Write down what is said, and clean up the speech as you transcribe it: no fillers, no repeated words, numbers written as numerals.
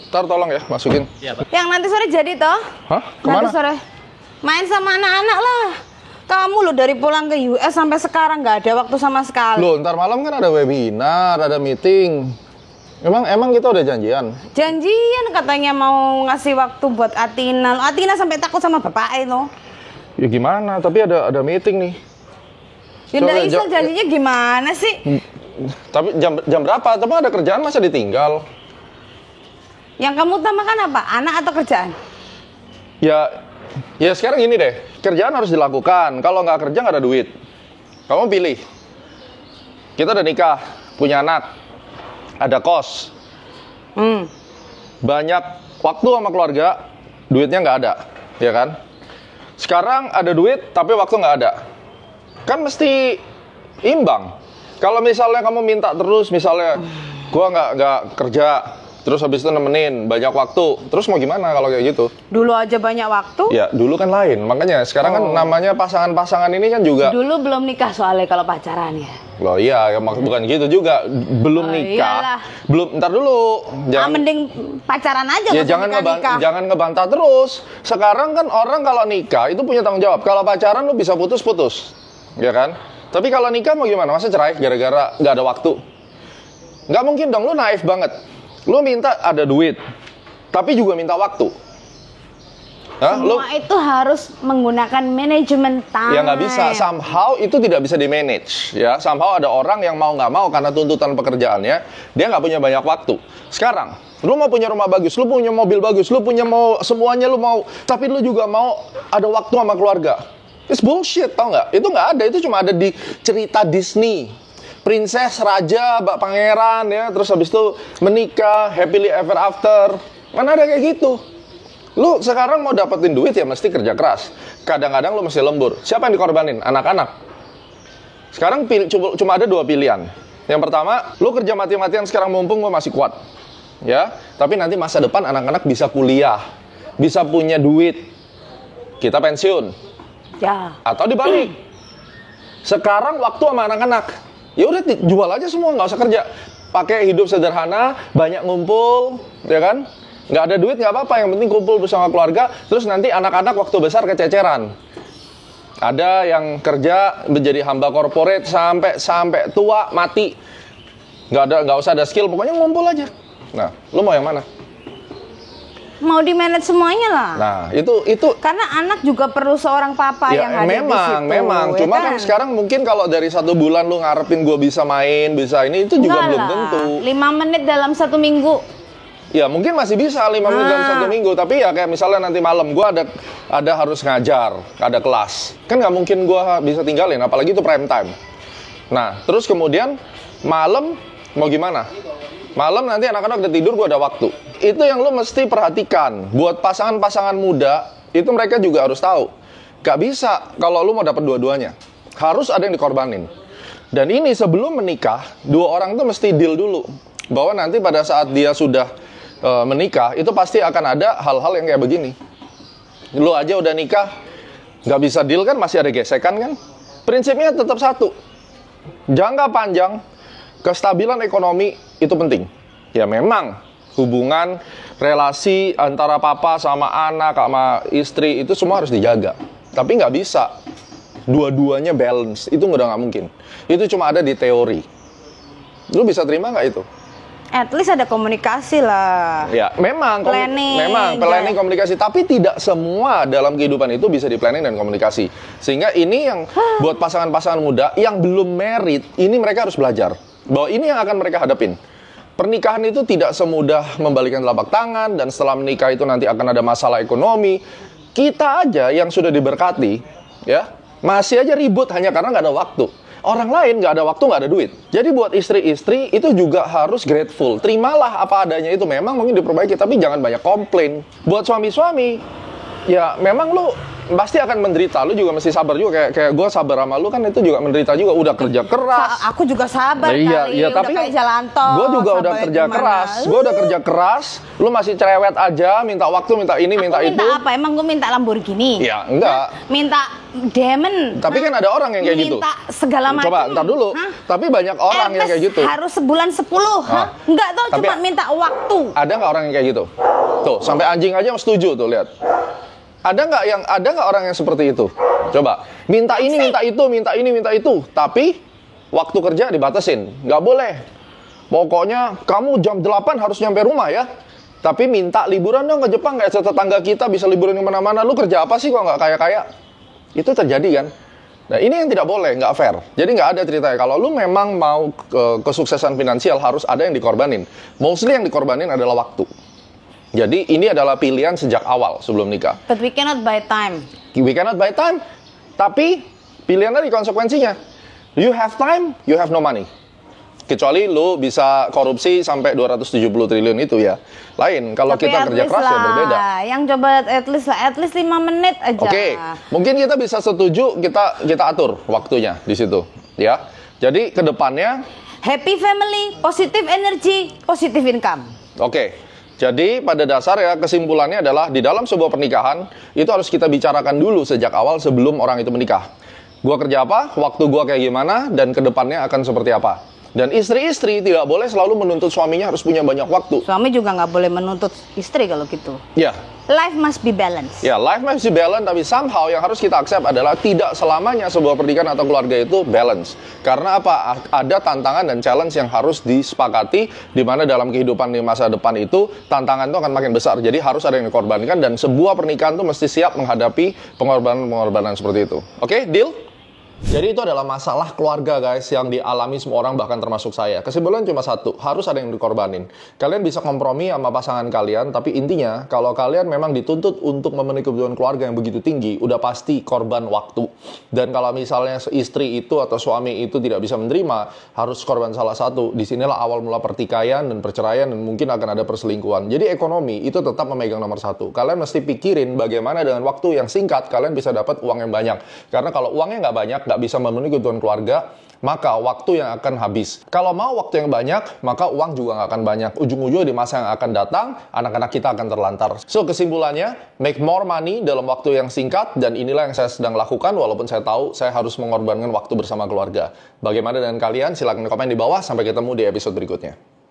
Ntar tolong ya, masukin. Iya, Pak. Yang nanti sore jadi toh? Hah? Kemana? Nanti sore. Main sama anak-anak lah. Kamu lo dari pulang ke US sampai sekarang nggak ada waktu sama sekali. Loh, ntar malam kan ada webinar, ada meeting. Emang kita udah janjian? Janjian katanya mau ngasih waktu buat Atina. Atina sampai takut sama bapak itu. Ya gimana, tapi ada meeting nih. Yunda Coba, Isal janjinya gimana sih? Tapi jam berapa? Tapi ada kerjaan masa ditinggal? Yang kamu utamakan apa? Anak atau kerjaan? Ya sekarang gini deh, kerjaan harus dilakukan. Kalau nggak kerja nggak ada duit. Kamu pilih. Kita udah nikah, punya anak, ada kos, banyak waktu sama keluarga, duitnya nggak ada, ya kan? Sekarang ada duit tapi waktu nggak ada, kan mesti imbang. Kalau misalnya kamu minta terus, misalnya gua nggak kerja, terus habis itu nemenin banyak waktu, terus mau gimana kalau kayak gitu? Dulu aja banyak waktu. Ya dulu kan lain, makanya sekarang kan namanya pasangan-pasangan ini kan juga. Dulu belum nikah soalnya kalau pacaran ya. Loh iya, bukan gitu juga, belum nikah, iyalah. belum. Ntar dulu, Mending pacaran aja. ya nikah. jangan ngebantah terus. Sekarang kan orang kalau nikah itu punya tanggung jawab. Kalau pacaran lu bisa putus-putus, ya kan? Tapi kalau nikah mau gimana? Masa cerai gara-gara nggak ada waktu? Nggak mungkin dong, lu naif banget. Lu minta ada duit, tapi juga minta waktu. Hah? Semua itu harus menggunakan manajemen time. Ya nggak bisa, somehow itu tidak bisa di-manage. Ya, somehow ada orang yang mau nggak mau karena tuntutan pekerjaannya, dia nggak punya banyak waktu. Sekarang, lu mau punya rumah bagus, lu punya mobil bagus, lu punya semuanya lu mau, tapi lu juga mau ada waktu sama keluarga. It's bullshit, tau nggak? Itu nggak ada, itu cuma ada di cerita Disney. Princess, raja, pangeran, ya, terus habis itu menikah, happily ever after. Mana ada kayak gitu? Lu sekarang mau dapetin duit ya mesti kerja keras. Kadang-kadang lu mesti lembur. Siapa yang dikorbanin? Anak-anak. Sekarang cuma ada dua pilihan. Yang pertama, lu kerja mati-matian sekarang mumpung lu masih kuat. Ya, tapi nanti masa depan anak-anak bisa kuliah, bisa punya duit. Kita pensiun. Ya. Atau dibalik. Sekarang waktu sama anak-anak. Ya udah jual aja semua, nggak usah kerja. Pakai hidup sederhana, banyak ngumpul, ya kan? Nggak ada duit nggak apa-apa, yang penting kumpul bersama keluarga. Terus nanti anak-anak waktu besar kececeran. Ada yang kerja menjadi hamba korporat sampai tua mati. Nggak usah ada skill, pokoknya ngumpul aja. Nah, lu mau yang mana? Mau di manage semuanya lah. Nah, itu karena anak juga perlu seorang papa ya, yang hadir di situ. Memang. Ya Cuma kan sekarang mungkin kalau dari 1 bulan lu ngarepin gue bisa main, bisa ini, itu juga belum tentu. 5 menit dalam 1 minggu. Ya mungkin masih bisa 5 menit dalam 1 minggu. Tapi ya kayak misalnya nanti malam gue ada harus ngajar, ada kelas. Kan nggak mungkin gue bisa tinggalin, apalagi itu prime time. Nah, terus kemudian malam mau gimana? Malam nanti anak-anak udah tidur, gue ada waktu. Itu yang lu mesti perhatikan. Buat pasangan-pasangan muda, itu mereka juga harus tahu. Gak bisa kalau lu mau dapat dua-duanya. Harus ada yang dikorbanin. Dan ini sebelum menikah, dua orang itu mesti deal dulu. Bahwa nanti pada saat dia sudah menikah, itu pasti akan ada hal-hal yang kayak begini. Lu aja udah nikah, gak bisa deal kan, masih ada gesekan kan. Prinsipnya tetap satu. Jangka panjang, kestabilan ekonomi itu penting. Ya memang hubungan relasi antara papa sama anak sama istri itu semua harus dijaga. Tapi nggak bisa dua-duanya balance, itu udah nggak mungkin. Itu cuma ada di teori. Lu bisa terima nggak itu? At least ada komunikasi lah. Ya memang planning komunikasi. Tapi tidak semua dalam kehidupan itu bisa di planning dan komunikasi. Sehingga ini yang buat pasangan-pasangan muda yang belum married, ini mereka harus belajar bahwa ini yang akan mereka hadapin. Pernikahan itu tidak semudah membalikan telapak tangan, dan setelah menikah itu nanti akan ada masalah ekonomi. Kita aja yang sudah diberkati, ya masih aja ribut hanya karena nggak ada waktu. Orang lain nggak ada waktu, nggak ada duit. Jadi buat istri-istri itu juga harus grateful. Terimalah apa adanya itu, memang mungkin diperbaiki, tapi jangan banyak komplain. Buat suami-suami, ya memang lu pasti akan menderita. Lu juga mesti sabar juga, kayak gue sabar sama lu kan, itu juga menderita juga. Udah kerja keras. Aku juga sabar Iya, udah tapi kayak jalan tol. gue juga udah sampai kerja gimana. keras. Gue udah kerja keras. Lu masih cerewet aja, minta waktu, minta ini, minta itu. Minta apa? Emang gue minta Lamborghini? Ya, enggak. Minta diamond. Tapi kan ada orang yang kayak gitu. Minta segala macam. Coba, ntar dulu. Hah? Tapi banyak orang yang kayak gitu. Harus sebulan 10. Hah? Enggak tuh, Tapi cuma minta waktu. Ada nggak orang yang kayak gitu? Tuh, sampai anjing aja yang setuju tuh, lihat. Ada nggak orang yang seperti itu? Coba, minta ini, minta itu, minta ini, minta itu. Tapi waktu kerja dibatasin. Nggak boleh. Pokoknya kamu jam 8 harus nyampe rumah ya. Tapi minta liburan dong ke Jepang, kayak tetangga kita bisa liburan kemana-mana. Lu kerja apa sih kok nggak kaya-kaya? Itu terjadi kan? Nah ini yang tidak boleh, nggak fair. Jadi nggak ada ceritanya. Kalau lu memang mau kesuksesan finansial harus ada yang dikorbanin. Mostly yang dikorbanin adalah waktu. Jadi ini adalah pilihan sejak awal sebelum nikah. But we cannot buy time. We cannot buy time. Tapi pilihan tadi konsekuensinya. You have time, you have no money. Kecuali lu bisa korupsi sampai 270 triliun itu ya. Lain, kalau Tapi kita kerja keras ya berbeda. Yang coba at least 5 menit aja. Oke, mungkin kita bisa setuju, kita atur waktunya di situ, ya. Jadi ke depannya happy family, positive energy, positive income. oke. Jadi pada dasar ya kesimpulannya adalah di dalam sebuah pernikahan itu harus kita bicarakan dulu sejak awal sebelum orang itu menikah. Gua kerja apa, waktu gua kayak gimana, dan ke depannya akan seperti apa. Dan istri-istri tidak boleh selalu menuntut suaminya harus punya banyak waktu. Suami juga nggak boleh menuntut istri kalau gitu. Ya, Life must be balanced. ya life must be balance, tapi somehow yang harus kita accept adalah tidak selamanya sebuah pernikahan atau keluarga itu balance. Karena apa? Ada tantangan dan challenge yang harus disepakati, di mana dalam kehidupan di masa depan itu tantangan itu akan makin besar. Jadi harus ada yang dikorbankan, dan sebuah pernikahan itu mesti siap menghadapi pengorbanan-pengorbanan seperti itu. Oke, deal? Jadi itu adalah masalah keluarga guys yang dialami semua orang, bahkan termasuk saya. Kesimpulan cuma satu, harus ada yang dikorbanin. Kalian bisa kompromi sama pasangan kalian, tapi intinya kalau kalian memang dituntut untuk memenuhi kebutuhan keluarga yang begitu tinggi, udah pasti korban waktu. Dan kalau misalnya istri itu atau suami itu tidak bisa menerima, harus korban salah satu. Disinilah awal mula pertikaian dan perceraian, dan mungkin akan ada perselingkuhan. Jadi ekonomi itu tetap memegang nomor satu. Kalian mesti pikirin bagaimana dengan waktu yang singkat kalian bisa dapat uang yang banyak. Karena kalau uangnya nggak banyak, nggak bisa memenuhi kebutuhan keluarga, maka waktu yang akan habis. Kalau mau waktu yang banyak, maka uang juga nggak akan banyak. Ujung-ujungnya di masa yang akan datang, anak-anak kita akan terlantar. So, kesimpulannya, make more money dalam waktu yang singkat, dan inilah yang saya sedang lakukan, walaupun saya tahu saya harus mengorbankan waktu bersama keluarga. Bagaimana dengan kalian? Silahkan komen di bawah. Sampai ketemu di episode berikutnya.